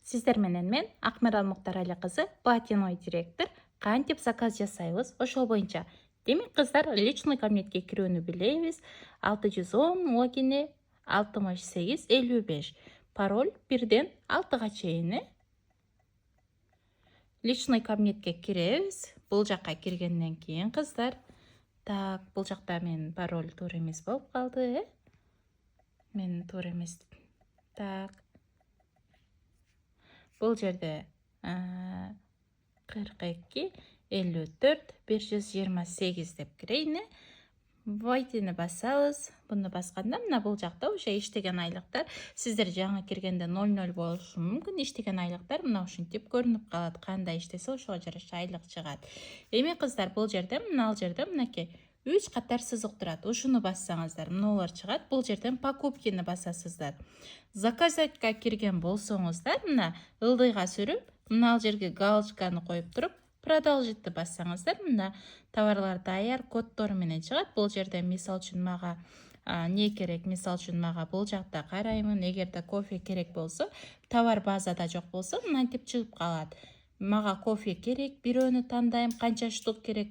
Сиздер менен мен Акмарал Муктарали кызы, Батиной директор, кантип заказ жасайбыз, ошол боюнча. Демек кыздар, личный кабинетке кирүүнү билебиз. 610 логини 6855. Пароль 1ден 6га чейин. Личный кабинетке киребиз. Бул жакка киргенден кийин кыздар, так, бул жакта менин пароль туура эмес болуп калды, Менин туура эмес. Так. Бул жерде 42 54 528 деп кирейин. Войдини басабыз. Буну басканда мына бул жакта уже иштеген айлыктар, сиздер жаңы киргенде 00 болушу мүмкүн. Иштеген айлыктар мына ушинтип көрүнүп калат. Кандай иштесе ошого жараша айлык чыгат. Эми кыздар, бул жерде мынакей 3 катар сызык турат. Ушуну бассаңыздар, мыналар чыгат. Бул жерден покупкини басасыздар. Заказатка кирген болсоңуздар, мына ылдыйга сүрүп, мына жерге галочканы коюп туруп, продолжитти бассаңыздар, мына товарлар даяр коддору менен чыгат. Бул жерде мисал үчүн мага не керек? Мисал үчүн мага бул жакта караймын. Эгерде кофе керек болсо, товар базада жок болсо, мынтип чыгып калат. Мага кофе керек, бирөөнү тандайм, канча штук керек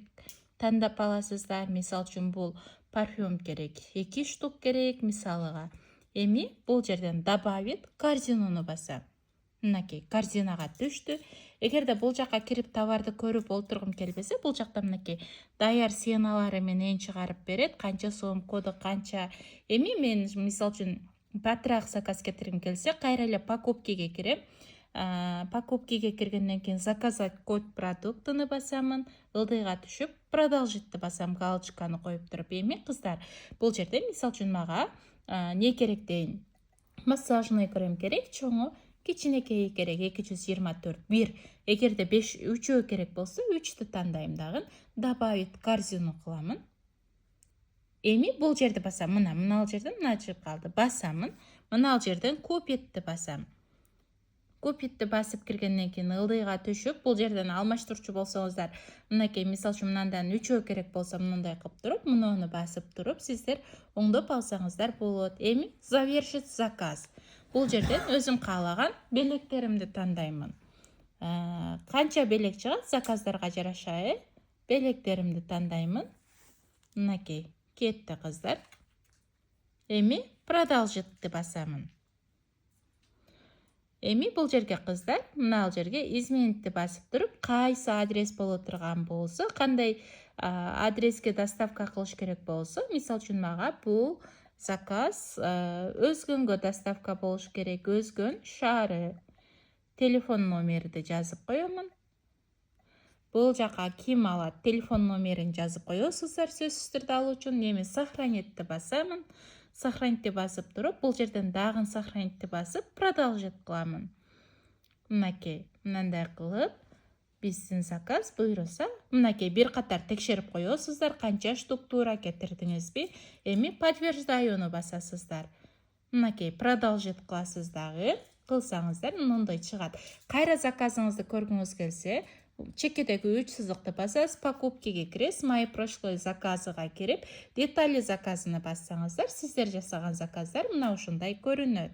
тандап аласыздар. Мисал үчүн бул парфюм керек, 2 штук керек мисалыга. Эми бул жерден добавить корзинаны басам. Мынакей корзинага түштү. Эгерде бул жакка кирип товарды көрүп олтургум келбесе, бул жакта мынакей даяр схемалары менен чыгарып берет. Канча сом, коду канча. Эми мен мисал үчүн батыраак заказ кетиргим келсе, кайра эле покупкиге кирем. Покупкиге киргенден кийин заказать код продуктыны басамын, ылдыйга түшүп, продолжитти басам, галочканы коюп туруп. Эми кыздар, бул жерде мисал үчүн мага не керек дейин? Массажный крем керек, чоңу, кичинекейи керек 224. 1. Эгерде 3 керек болсо, 3тү тандайм дагы. Добавить корзину кыламын. Эми бул жерди басам. Мына жерден мына чыгып калды. Басамын. Мына жерден купитти басам. Купитти басып киргенден кийин ылдыйга түшүп, бул жерден алмаштырчу болсоңуздар, мынакей мисал үчүн мындан 3 керек болсо, мындай кылып туруп, муну басып туруп, сиздер оңдоп алсаңыздар болот. Эми завершить заказ. Бул жерден өзүм каалаган белектеримди тандаймын. Канча белек чыгат заказдарга жараша, белектеримди тандаймын. Мынакей кетти кыздар. Эми продолжитти басамын. Эми бул жерге кыздар, мына жерге изменитти басып туруп, кайсы адрес боло турган болсо, кандай адреске доставка кылыш керек болсо, мисал үчүн мага бул заказ Өзгөнгө доставка болуш керек, Өзгөн шаары. Телефон номерди жазып коёмун. Бул жака ким алат? Телефон номерин жазып коесуздар сөзсүз түрдө алуу үчүн. Эми сохранитти басамын. Сохранитти басып туруп, бул жерден дагы сохранитти басып, продолжить кыламын. Мынакей, мындай кылып, биздин заказ буйруса, мынакей бир катар текшерип коесуздар, канча штук туура кетирдиңизби. Эми подтверждаюуну басасыздар. Мынакей продолжить кыласыз дагы. Кылсаңыздар, мындай чыгат. Кайра заказыңызды көргүңүз келсе, чекедеги 3 сызыкты басасыз, покупкиге киресиз, мои прошлый заказыга кирип, детали заказыны бассаңыздар, сиздер жасаган заказдар мына ушундай көрүнөт.